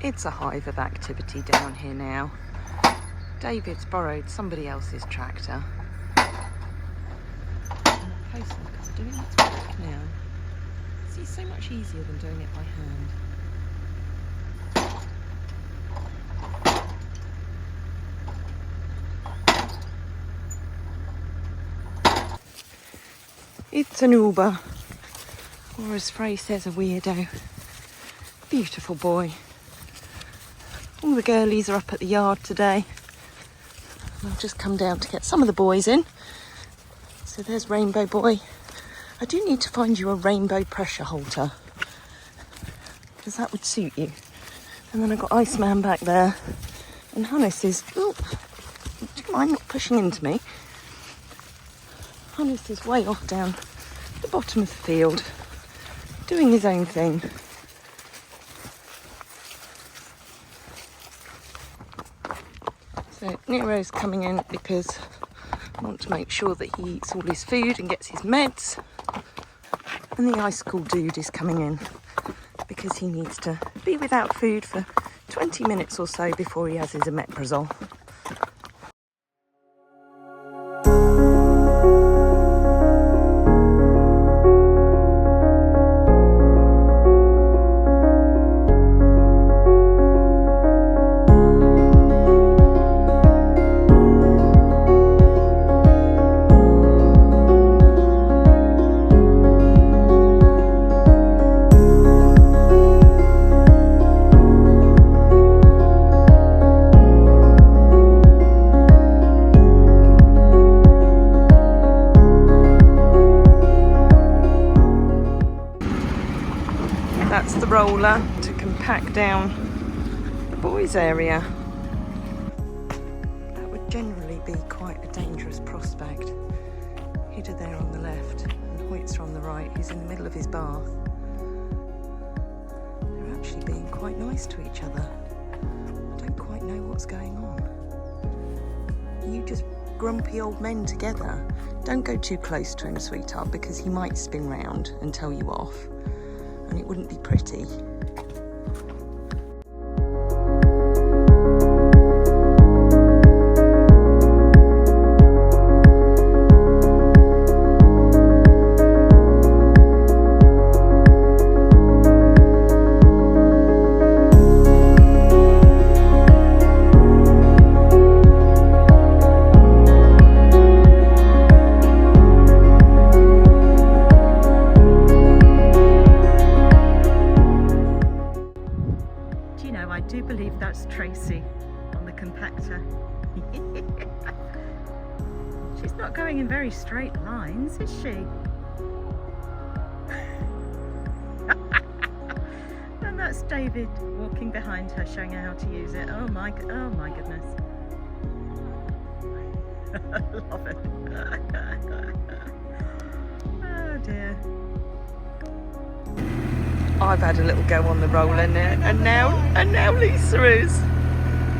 It's a hive of activity down here now. David's borrowed somebody else's tractor. And the postlock is doing its work now. See, it's so much easier than doing it by hand. It's an Uber, or as Frey says, a weirdo. Beautiful boy. All the girlies are up at the yard today. I've just come down to get some of the boys in. So there's Rainbow Boy. I do need to find you a rainbow pressure halter, because that would suit you. And then I've got Iceman back there. And Hannes is... Oh, do you mind not pushing into me? Hannes is way off down the bottom of the field, doing his own thing. So Nero's coming in because I want to make sure that he eats all his food and gets his meds. And the ice cool dude is coming in because he needs to be without food for 20 minutes or so before he has his omeprazole. That's the roller to compact down the boys' area. That would generally be quite a dangerous prospect. Hidder there on the left and Hoytzer on the right, who's in the middle of his bath. They're actually being quite nice to each other. I don't quite know what's going on. You just grumpy old men together. Don't go too close to him, sweetheart, because he might spin round and tell you off. And it wouldn't be pretty. Tracy on the compactor. She's not going in very straight lines, is she? And that's David walking behind her, showing her how to use it. Oh my goodness. Love it. Oh dear. I've had a little go on the roller and now Lisa is.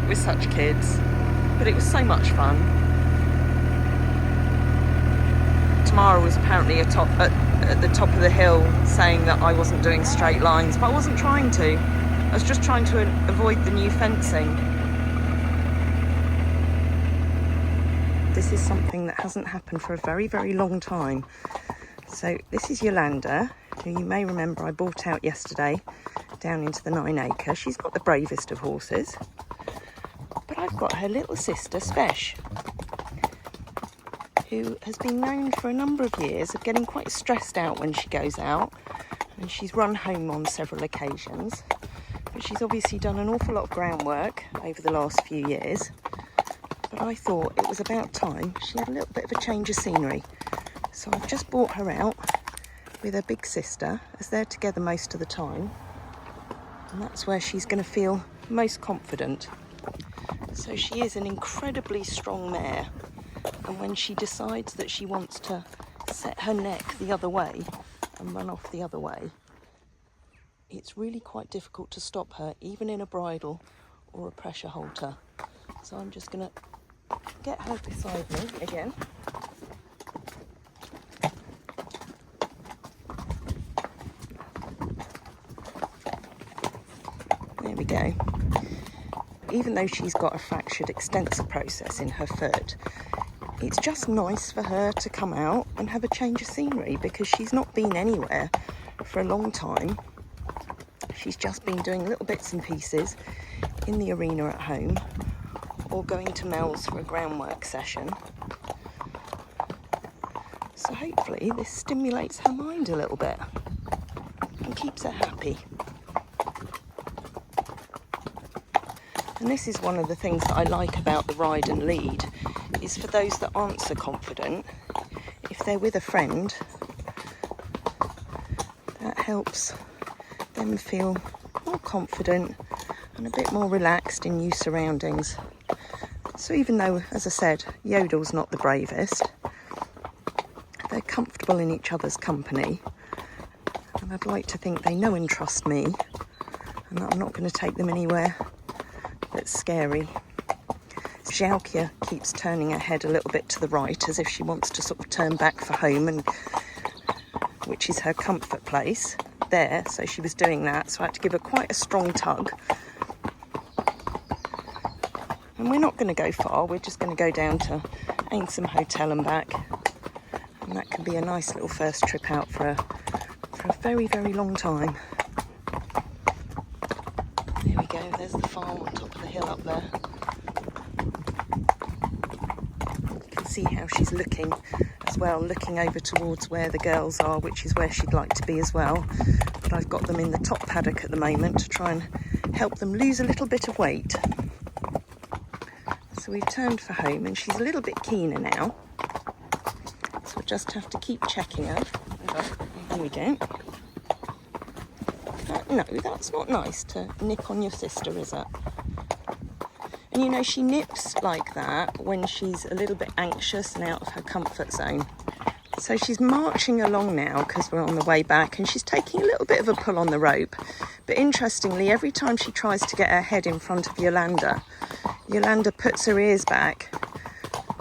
We're such kids, but it was so much fun. Tamara was apparently at the top of the hill saying that I wasn't doing straight lines, but I wasn't trying to. I was just trying to avoid the new fencing. This is something that hasn't happened for a very, very long time. So this is Jolanda, who you may remember I brought out yesterday down into the 9 acre. She's not the bravest of horses, but I've got her little sister, Spesh, who has been known for a number of years of getting quite stressed out when she goes out, and she's run home on several occasions. But she's obviously done an awful lot of groundwork over the last few years. But I thought it was about time she had a little bit of a change of scenery. So I've just brought her out with her big sister, as they're together most of the time. And that's where she's going to feel most confident. So she is an incredibly strong mare. And when she decides that she wants to set her neck the other way and run off the other way, it's really quite difficult to stop her, even in a bridle or a pressure halter. So I'm just going to get her beside me again. There we go. even though she's got a fractured extensor process in her foot, it's just nice for her to come out and have a change of scenery, because she's not been anywhere for a long time. She's just been doing little bits and pieces in the arena at home, or going to Mel's for a groundwork session. So hopefully this stimulates her mind a little bit and keeps her happy. And this is one of the things that I like about the ride and lead, is for those that aren't so confident, if they're with a friend, that helps them feel more confident and a bit more relaxed in new surroundings. So even though, as I said, Yodel's not the bravest, they're comfortable in each other's company, and I'd like to think they know and trust me, and that I'm not going to take them anywhere that's scary. Sjoukje keeps turning her head a little bit to the right, as if she wants to sort of turn back for home, and which is her comfort place there. So she was doing that, so I had to give her quite a strong tug. And we're not going to go far, we're just going to go down to Ainsome Hotel and back, and that can be a nice little first trip out for a very, very long time. There we go, there's the farm on top of the hill up there. You can see how she's looking as well, looking over towards where the girls are, which is where she'd like to be as well. But I've got them in the top paddock at the moment to try and help them lose a little bit of weight. So we've turned for home, and she's a little bit keener now. So we'll just have to keep checking her. There we go. No, that's not nice to nip on your sister, is it? And you know, she nips like that when she's a little bit anxious and out of her comfort zone. So she's marching along now because we're on the way back, and she's taking a little bit of a pull on the rope. But interestingly, every time she tries to get her head in front of Jolanda, Jolanda puts her ears back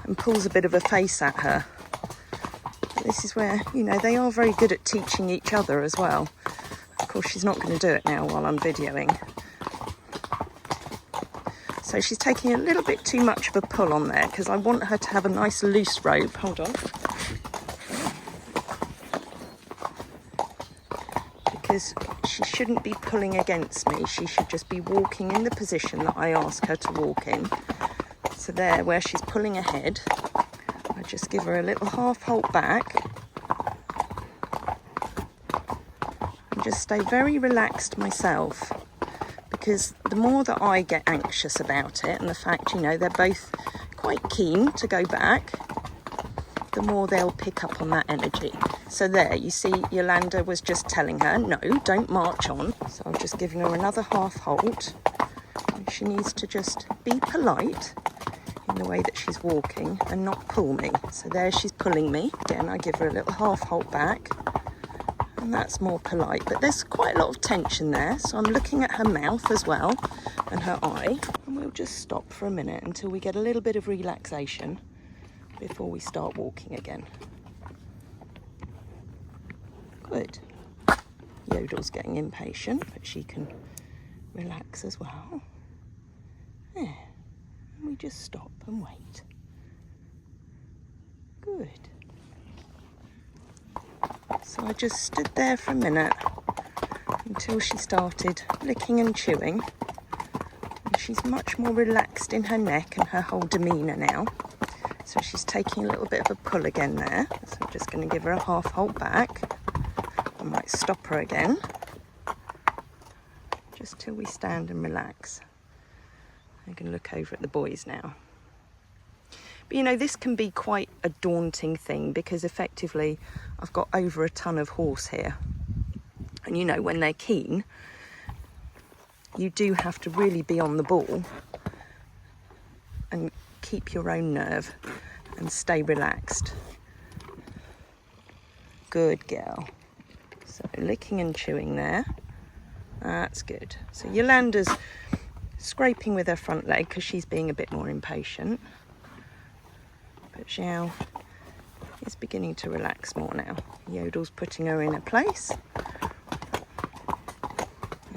and pulls a bit of a face at her. This is where, you know, they are very good at teaching each other as well. Of course, she's not going to do it now while I'm videoing. So she's taking a little bit too much of a pull on there, because I want her to have a nice loose rope. Hold on. Because she shouldn't be pulling against me. She should just be walking in the position that I ask her to walk in. So there, where she's pulling ahead, I just give her a little half halt back. And just stay very relaxed myself. Because the more that I get anxious about it, and the fact, you know, they're both quite keen to go back, the more they'll pick up on that energy. So there, you see, Jolanda was just telling her, no, don't march on. So I'm just giving her another half halt. And she needs to just be polite in the way that she's walking and not pull me. So there, she's pulling me. Again, I give her a little half halt back. And that's more polite, but there's quite a lot of tension there, so I'm looking at her mouth as well and her eye, and we'll just stop for a minute until we get a little bit of relaxation before we start walking again. Good. Yodel's getting impatient, but she can relax as well. There, and we just stop and wait. Good. So I just stood there for a minute until she started licking and chewing. And she's much more relaxed in her neck and her whole demeanour now. So she's taking a little bit of a pull again there. So I'm just going to give her a half halt back. I might stop her again, just till we stand and relax. I'm going to look over at the boys now. But you know, this can be quite a daunting thing, because effectively I've got over a ton of horse here. And you know, when they're keen, you do have to really be on the ball and keep your own nerve and stay relaxed. Good girl. So licking and chewing there. That's good. So Jolanda's scraping with her front leg because she's being a bit more impatient. But Xiao is beginning to relax more now. Yodel's putting her in her place.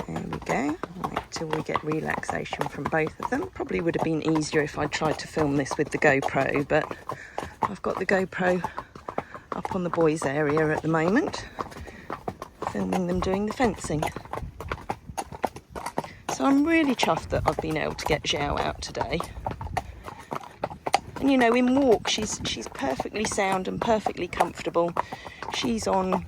There we go. Right. till we get relaxation from both of them. Probably would have been easier if I tried to film this with the GoPro, but I've got the GoPro up on the boys' area at the moment, filming them doing the fencing. So I'm really chuffed that I've been able to get Zhao out today. And you know, in walk, she's perfectly sound and perfectly comfortable. She's on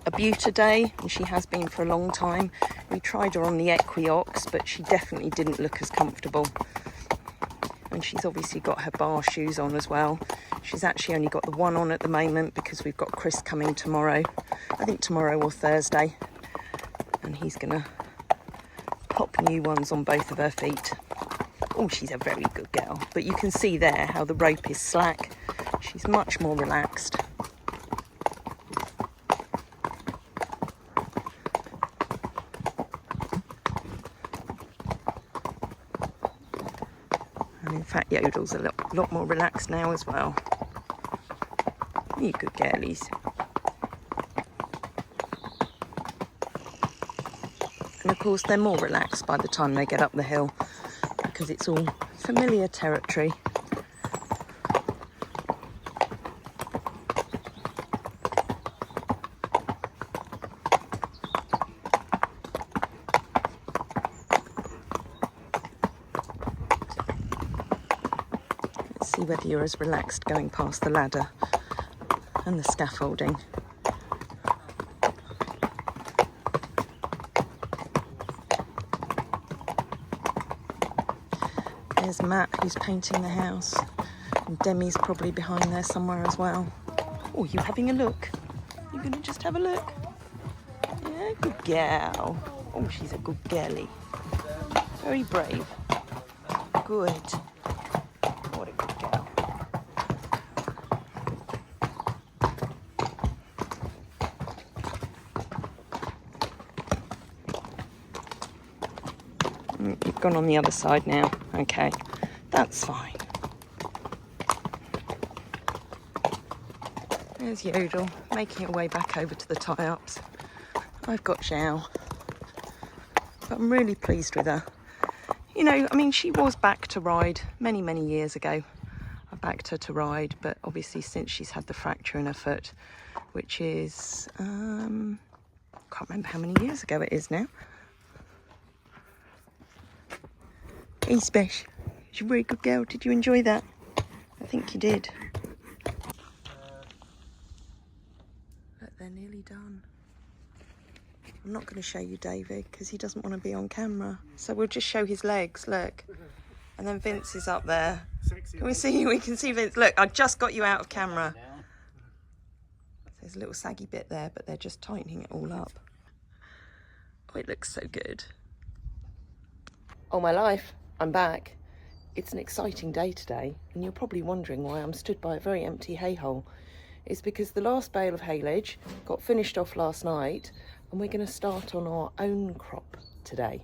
a Butaday, and she has been for a long time. We tried her on the Equiox, but she definitely didn't look as comfortable. And she's obviously got her bar shoes on as well. She's actually only got the one on at the moment because we've got Chris coming tomorrow. I think tomorrow or Thursday. And he's gonna pop new ones on both of her feet. Oh, she's a very good girl. But you can see there how the rope is slack. She's much more relaxed. And in fact, Yodel's a lot more relaxed now as well. You good girlies. And of course, they're more relaxed by the time they get up the hill, because it's all familiar territory. Let's see whether you're as relaxed going past the ladder and the scaffolding. There's Matt, who's painting the house, and Demi's probably behind there somewhere as well. Oh, you having a look? You're gonna just have a look? Yeah, good girl. Oh, she's a good girlie. Very brave. Good. What a good girl. You've gone on the other side now. Okay, that's fine. There's Yodel, making her way back over to the tie-ups. I've got Zhao, but I'm really pleased with her. You know, I mean, she was back to ride many, many years ago. I backed her to ride, but obviously since she's had the fracture in her foot, which is, can't remember how many years ago it is now. Hey, Spesh, she's a very good girl. Did you enjoy that? I think you did. Look, they're nearly done. I'm not going to show you David because he doesn't want to be on camera. So we'll just show his legs, look. And then Vince is up there. Can we see? We can see Vince. Look, I just got you out of camera. There's a little saggy bit there, but they're just tightening it all up. Oh, it looks so good. Oh, my life. I'm back. It's an exciting day today, and you're probably wondering why I'm stood by a very empty hay hole. It's because the last bale of haylage got finished off last night, and we're going to start on our own crop today.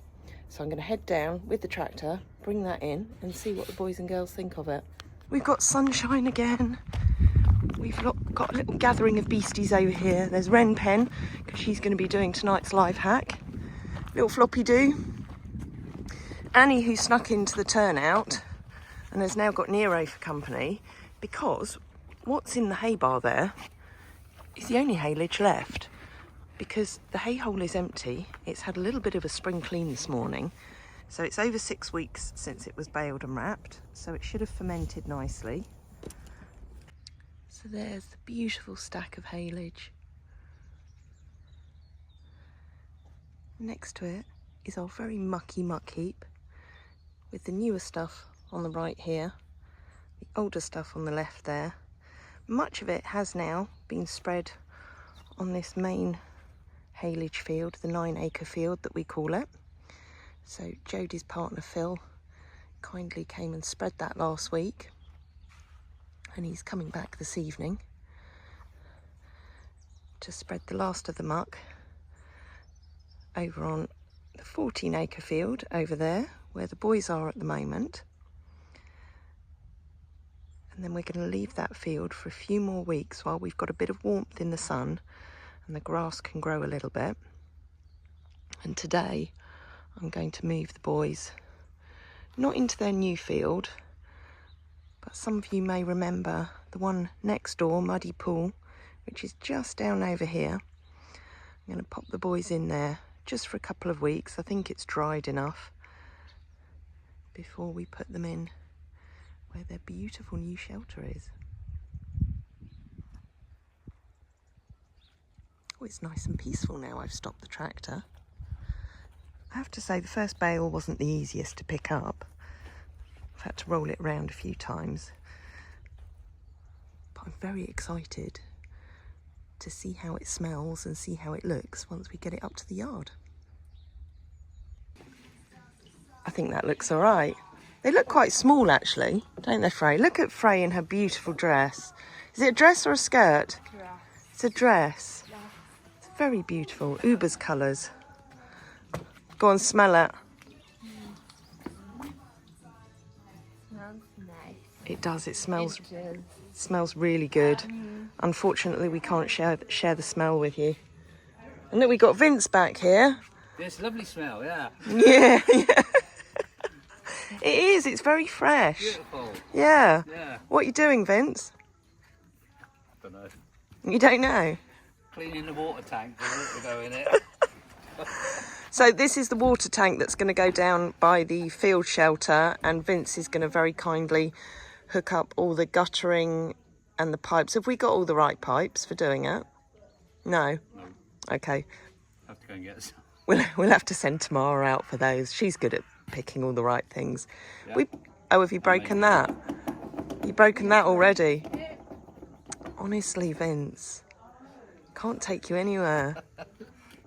So I'm going to head down with the tractor, bring that in, and see what the boys and girls think of it. We've got sunshine again. We've got a little gathering of beasties over here. There's Ren Pen, because she's going to be doing tonight's live hack. Little Floppy Doo. Annie, who snuck into the turnout and has now got Nero for company, because what's in the hay bar there is the only haylage left, because the hay hole is empty. It's had a little bit of a spring clean this morning, so it's over 6 weeks since it was baled and wrapped, so it should have fermented nicely. So there's the beautiful stack of haylage. Next to it is our very mucky muck heap, with the newer stuff on the right here, the older stuff on the left there. Much of it has now been spread on this main haylage field, the 9-acre field that we call it. So Jodie's partner Phil kindly came and spread that last week, and he's coming back this evening to spread the last of the muck over on the 14-acre field over there, where the boys are at the moment. And then we're going to leave that field for a few more weeks while we've got a bit of warmth in the sun and the grass can grow a little bit. And today I'm I'm going to move the boys, not into their new field, but some of you may remember the one next door, Muddy Pool, which is just down over here. I'm going to pop the boys in there just for a couple of weeks. I think it's dried enough before we put them in where their beautiful new shelter is. Oh, it's nice and peaceful now I've stopped the tractor. I have to say the first bale wasn't the easiest to pick up. I've had to roll it around a few times. But I'm very excited to see how it smells and see how it looks once we get it up to the yard. I think that looks all right. They look quite small actually, don't they, Frey? Look at Frey in her beautiful dress. Is it a dress or a skirt? Dress. It's a dress. Yeah. It's very beautiful. Uber's colours. Go on, smell it. Smells nice. It does. It smells really good. Unfortunately, we can't share the smell with you. And look, we got Vince back here. It's a lovely smell, yeah. Yeah. It is. It's very fresh. Beautiful. Yeah. Yeah. What are you doing, Vince? I don't know. You don't know? Cleaning the water tank for water to go in it. So this is the water tank that's going to go down by the field shelter, and Vince is going to very kindly hook up all the guttering and the pipes. Have we got all the right pipes for doing it? No? No. Okay. Have to go and get some. We'll have to send Tamara out for those. She's good at picking all the right things. Yeah. Have you broken that? You've broken that already? Honestly, Vince, can't take you anywhere.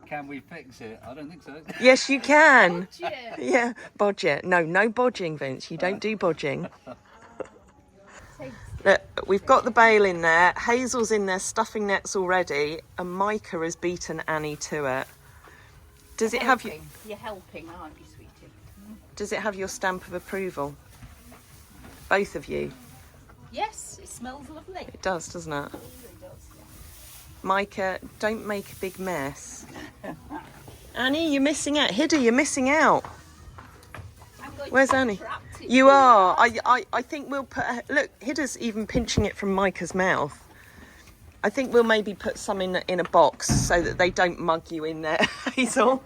Can we fix it? I don't think so. Yes, you can. Budget. Yeah, bodge. No bodging, Vince. You don't do bodging. Look, we've got the bale in there. Hazel's in there stuffing nets already, and Micah has beaten Annie to it. Does it have you? You're helping, aren't you, sweetie? Does it have your stamp of approval? Both of you. Yes, it smells lovely. It does, doesn't it? It really does, yeah. Micah, don't make a big mess. Annie, you're missing out. Hidda, you're missing out. I'm going Where's to Annie? trap it. You are. I think we'll put... Look, Hidda's even pinching it from Micah's mouth. I think we'll maybe put some in a box so that they don't mug you in there, Hazel.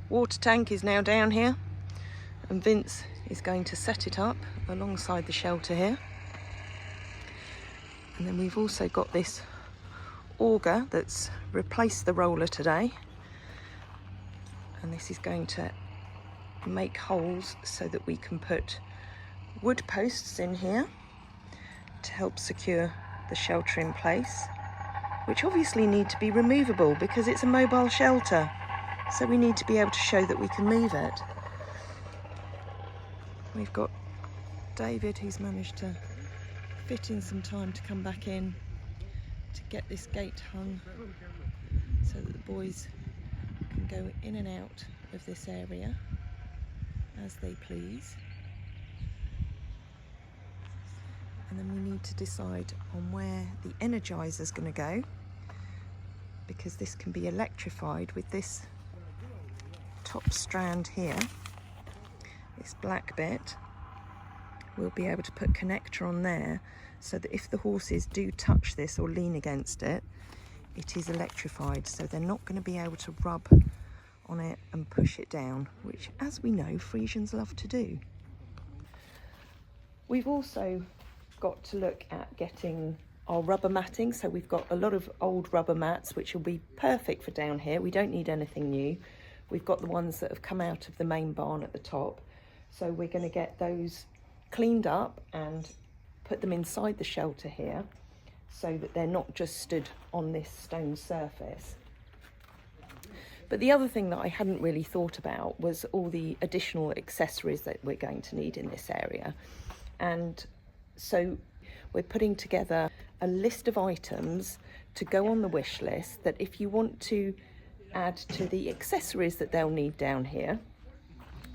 Water tank is now down here, and Vince is going to set it up alongside the shelter here. And then we've also got this auger that's replaced the roller today, and this is going to make holes so that we can put wood posts in here to help secure the shelter in place, which obviously need to be removable because it's a mobile shelter, so we need to be able to show that we can move it. We've got David, who's managed to fit in some time to come back in to get this gate hung so that the boys can go in and out of this area as they please. And then we need to decide on where the energizer is going to go, because this can be electrified with this top strand here, this black bit. We'll be able to put connector on there so that if the horses do touch this or lean against it, it is electrified, so they're not going to be able to rub on it and push it down, which, as we know, Friesians love to do. We've also got to look at getting our rubber matting, so we've got a lot of old rubber mats which will be perfect for down here. We don't need anything new. We've got the ones that have come out of the main barn at the top, so we're going to get those cleaned up and put them inside the shelter here so that they're not just stood on this stone surface. But the other thing that I hadn't really thought about was all the additional accessories that we're going to need in this area. And so we're putting together a list of items to go on the wish list that if you want to add to the accessories that they'll need down here,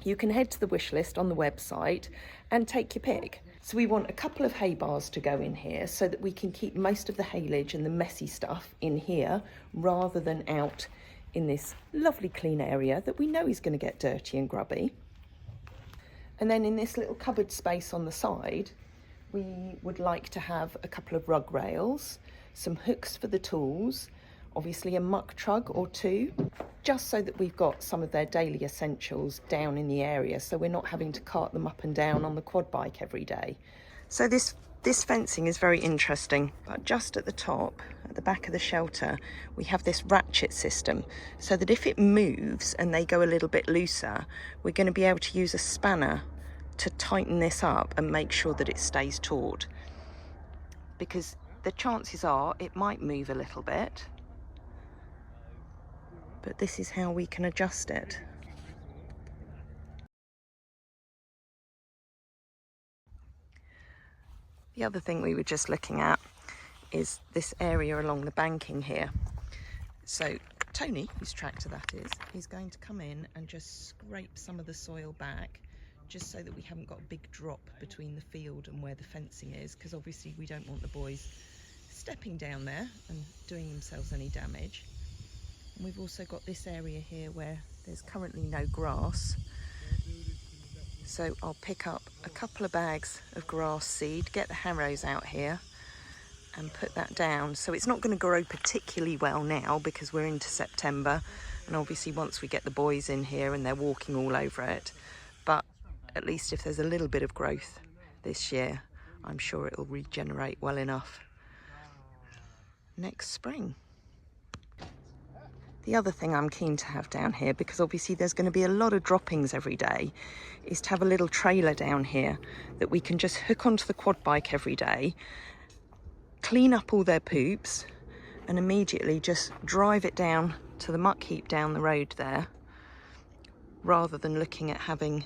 you can head to the wish list on the website and take your pick. So we want a couple of hay bars to go in here so that we can keep most of the haylage and the messy stuff in here rather than out in this lovely clean area that we know is going to get dirty and grubby. And then in this little cupboard space on the side, we would like to have a couple of rug rails, some hooks for the tools, obviously a muck trug or two, just so that we've got some of their daily essentials down in the area, so we're not having to cart them up and down on the quad bike every day. So this fencing is very interesting, but just at the top, at the back of the shelter, we have this ratchet system, so that if it moves and they go a little bit looser, we're going to be able to use a spanner to tighten this up and make sure that it stays taut. Because the chances are it might move a little bit, but this is how we can adjust it. The other thing we were just looking at is this area along the banking here. So Tony, whose tractor that is, he's going to come in and just scrape some of the soil back, just so that we haven't got a big drop between the field and where the fencing is, because obviously we don't want the boys stepping down there and doing themselves any damage. And we've also got this area here where there's currently no grass. So I'll pick up a couple of bags of grass seed, get the harrows out here and put that down. So it's not going to grow particularly well now because we're into September, and obviously once we get the boys in here and they're walking all over it, but at least if there's a little bit of growth this year, I'm sure it'll regenerate well enough next spring. The other thing I'm keen to have down here, because obviously there's going to be a lot of droppings every day, is to have a little trailer down here that we can just hook onto the quad bike every day, clean up all their poops, and immediately just drive it down to the muck heap down the road there, rather than looking at having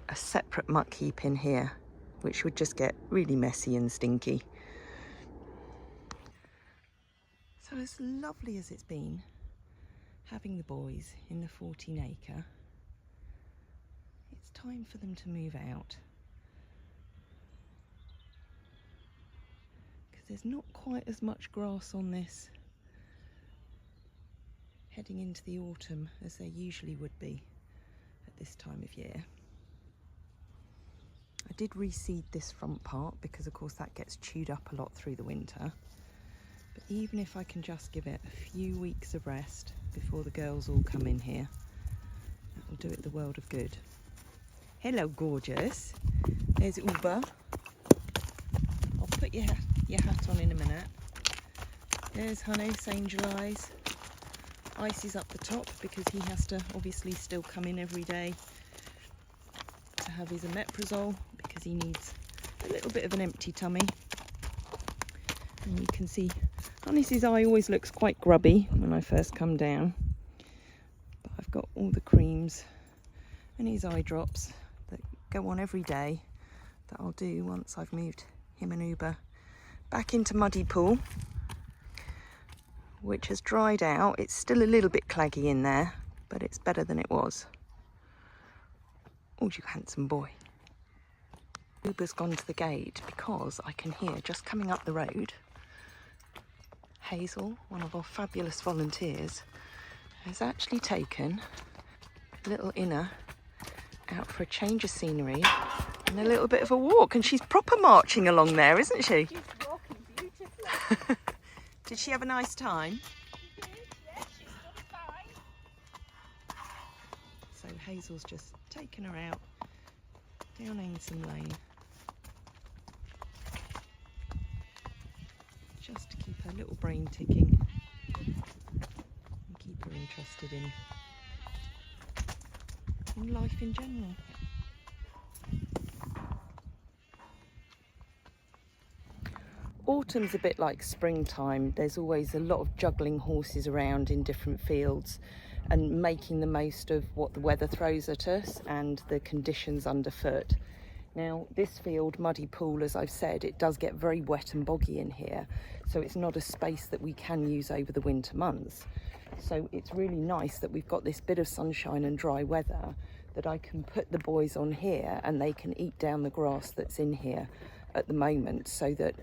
a separate muck heap in here, which would just get really messy and stinky. So as lovely as it's been having the boys in the 14 acre, it's time for them to move out, because there's not quite as much grass on this heading into the autumn as there usually would be at this time of year. I did reseed this front part because of course that gets chewed up a lot through the winter, but even if I can just give it a few weeks of rest before the girls all come in here, that will do it the world of good. Hello gorgeous, there's Uber. I'll put your hat on in a minute. There's Honey, Angel Eyes. Ice is up the top because he has to obviously still come in every day to have his omeprazole, because he needs a little bit of an empty tummy. And you can see Honey's eye always looks quite grubby when I first come down, but I've got all the creams and his eye drops that go on every day that I'll do once I've moved him and Uber back into Muddy Pool, which has dried out. It's still a little bit claggy in there, but it's better than it was. Oh, you handsome boy. Uber's gone to the gate because I can hear, just coming up the road, Hazel, one of our fabulous volunteers, has actually taken little Inna out for a change of scenery and a little bit of a walk, and she's proper marching along there, isn't she? She's walking beautifully. Did she have a nice time? She did, yes, she's done fine. So Hazel's just taken her out down Ainson Lane, just to keep her little brain ticking and keep her interested in life in general. Autumn's a bit like springtime. There's always a lot of juggling horses around in different fields and making the most of what the weather throws at us and the conditions underfoot. Now, this field, Muddy Pool, as I've said, it does get very wet and boggy in here, so it's not a space that we can use over the winter months. So it's really nice that we've got this bit of sunshine and dry weather that I can put the boys on here and they can eat down the grass that's in here at the moment, so that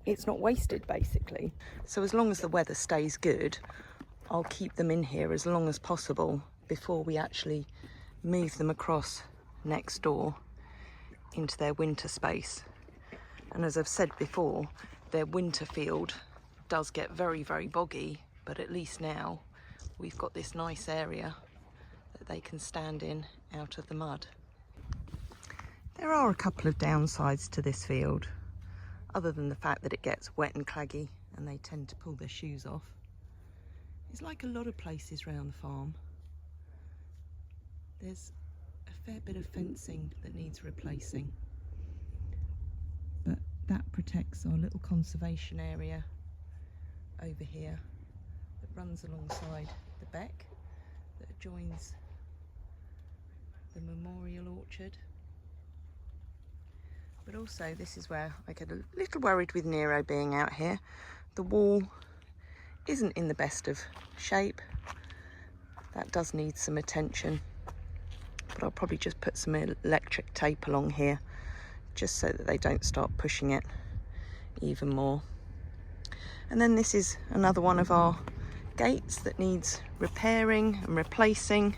it's not wasted basically. So as long as the weather stays good, I'll keep them in here as long as possible before we actually move them across next door into their winter space. And as I've said before, their winter field does get very, very boggy, but at least now we've got this nice area that they can stand in out of the mud. There are a couple of downsides to this field, other than the fact that it gets wet and claggy and they tend to pull their shoes off. It's like a lot of places around the farm. There's a fair bit of fencing that needs replacing, but that protects our little conservation area over here that runs alongside the beck that adjoins the memorial orchard. But also this is where I get a little worried with Nero being out here. The wall isn't in the best of shape. That does need some attention, but I'll probably just put some electric tape along here just so that they don't start pushing it even more. And then this is another one of our gates that needs repairing and replacing.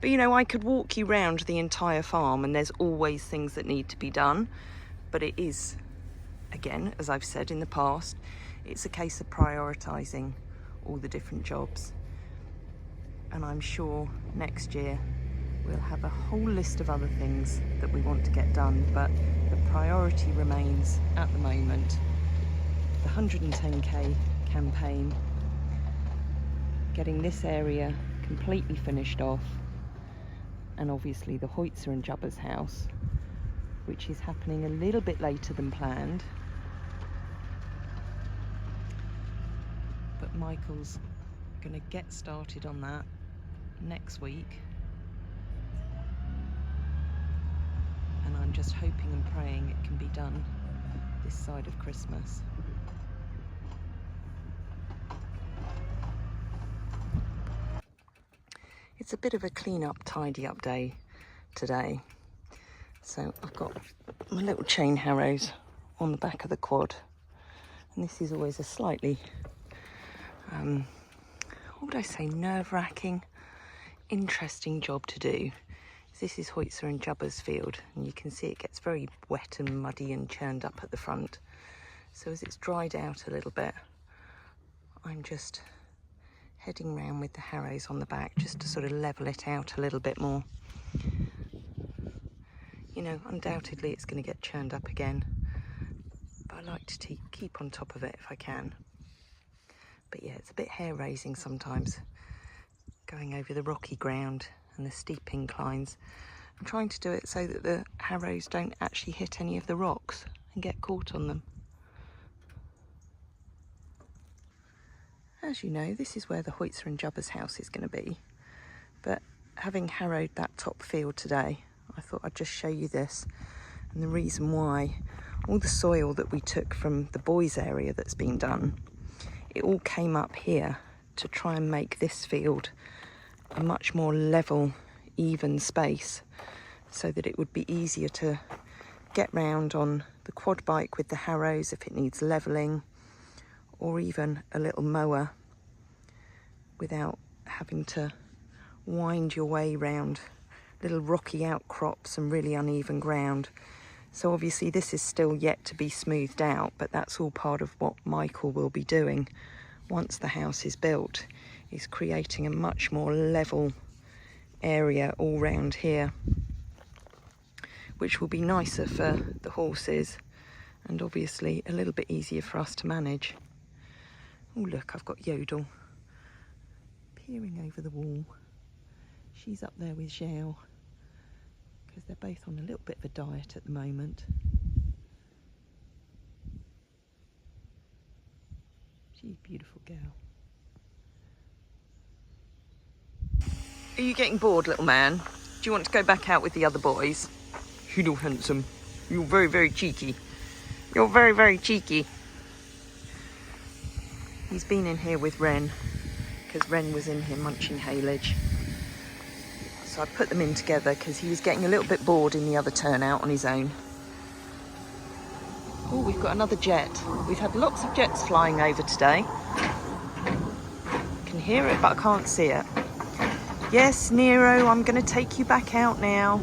But you know, I could walk you round the entire farm and there's always things that need to be done. But it is, again, as I've said in the past, it's a case of prioritising all the different jobs. And I'm sure next year we'll have a whole list of other things that we want to get done. But the priority remains at the moment the 110k campaign, getting this area completely finished off, and obviously the Hoitzer and Jubba's house, which is happening a little bit later than planned. But Michael's going to get started on that next week, and I'm just hoping and praying it can be done this side of Christmas. It's a bit of a clean up, tidy up day today. So I've got my little chain harrows on the back of the quad, and this is always a slightly, what would I say, nerve-wracking, interesting job to do. This is Hoitzer and Jubba's field, and you can see it gets very wet and muddy and churned up at the front. So as it's dried out a little bit, I'm just heading round with the harrows on the back just to sort of level it out a little bit more. You know, undoubtedly it's going to get churned up again, but I like to keep on top of it if I can. But yeah, it's a bit hair-raising sometimes, going over the rocky ground and the steep inclines. I'm trying to do it so that the harrows don't actually hit any of the rocks and get caught on them. As you know, this is where the Hoitzer and Jubba's house is going to be. But having harrowed that top field today, I thought I'd just show you this. And the reason why, all the soil that we took from the boys' area that's been done, it all came up here to try and make this field a much more level, even space, so that it would be easier to get round on the quad bike with the harrows if it needs levelling, or even a little mower, without having to wind your way round little rocky outcrops and really uneven ground. So obviously this is still yet to be smoothed out, but that's all part of what Michael will be doing once the house is built, is creating a much more level area all round here, which will be nicer for the horses and obviously a little bit easier for us to manage. Oh look, I've got Yodel peering over the wall. She's up there with Zhao because they're both on a little bit of a diet at the moment. She's a beautiful girl. Are you getting bored, little man? Do you want to go back out with the other boys? You know, handsome. You're very, very cheeky. You're very, very cheeky. He's been in here with Ren, because Ren was in here munching haylage. So I put them in together because he was getting a little bit bored in the other turnout on his own. Oh, we've got another jet. We've had lots of jets flying over today. can hear it, but I can't see it. Yes, Nero, I'm going to take you back out now.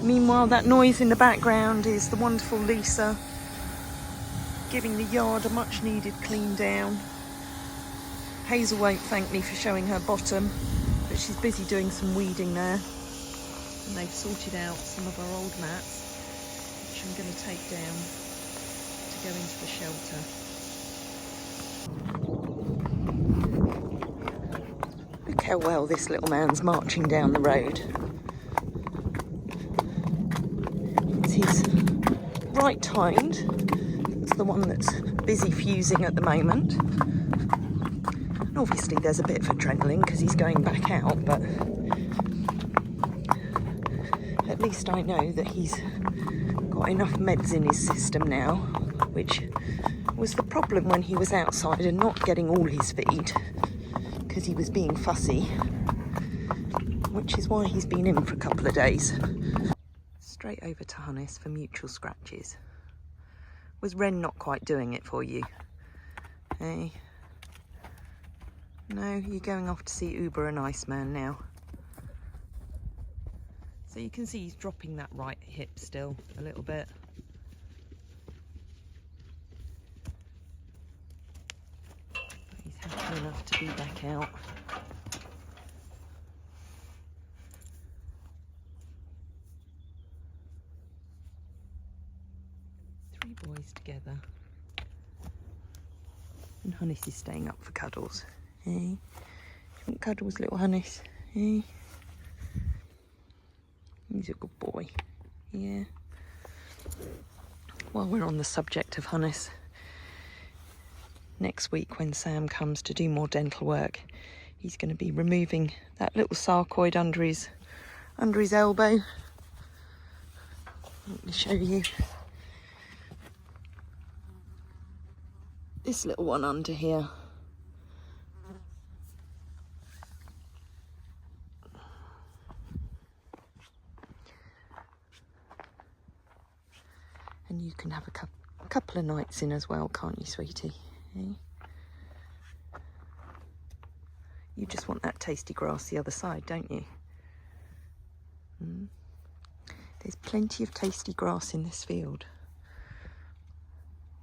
Meanwhile, that noise in the background is the wonderful Lisa giving the yard a much needed clean down. Hazel won't thank me for showing her bottom, but she's busy doing some weeding there. And they've sorted out some of our old mats, which I'm going to take down to go into the shelter. Look how well this little man's marching down the road. It's his right hind. It's the one that's busy fusing at the moment. And obviously there's a bit of adrenaline because he's going back out, but at least I know that he's got enough meds in his system now, which was the problem when he was outside and not getting all his feed because he was being fussy, which is why he's been in for a couple of days. Straight over to Hannes for mutual scratches. Was Ren not quite doing it for you? Hey? No, you're going off to see Uber and Iceman now. So you can see he's dropping that right hip still a little bit. But he's happy enough to be back out. Three boys together. And Hannes is staying up for cuddles. Hey? You want cuddles, little Hannes? Hey? He's a good boy. Yeah. While we're on the subject of Hannes, next week when Sam comes to do more dental work, he's going to be removing that little sarcoid under his elbow. Let me show you. This little one under here. And you can have a couple of nights in as well, can't you, sweetie? Eh? You just want that tasty grass the other side, don't you? There's plenty of tasty grass in this field.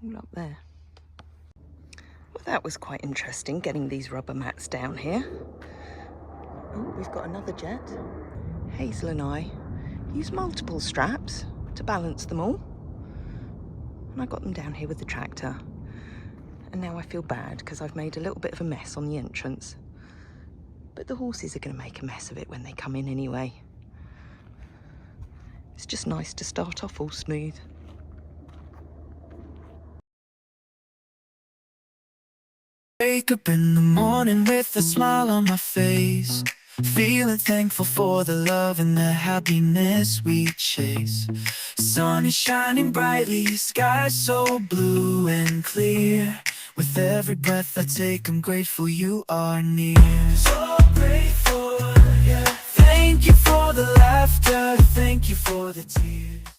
All up there. Well, that was quite interesting, getting these rubber mats down here. Oh, we've got another jet. Hazel and I use multiple straps to balance them all. And I got them down here with the tractor. And now I feel bad because I've made a little bit of a mess on the entrance. But the horses are going to make a mess of it when they come in anyway. It's just nice to start off all smooth. Wake up in the morning with a smile on my face, feeling thankful for the love and the happiness we chase. Sun is shining brightly, sky so blue and clear. With every breath I take, I'm grateful you are near. So grateful, yeah. Thank you for the laughter, thank you for the tears.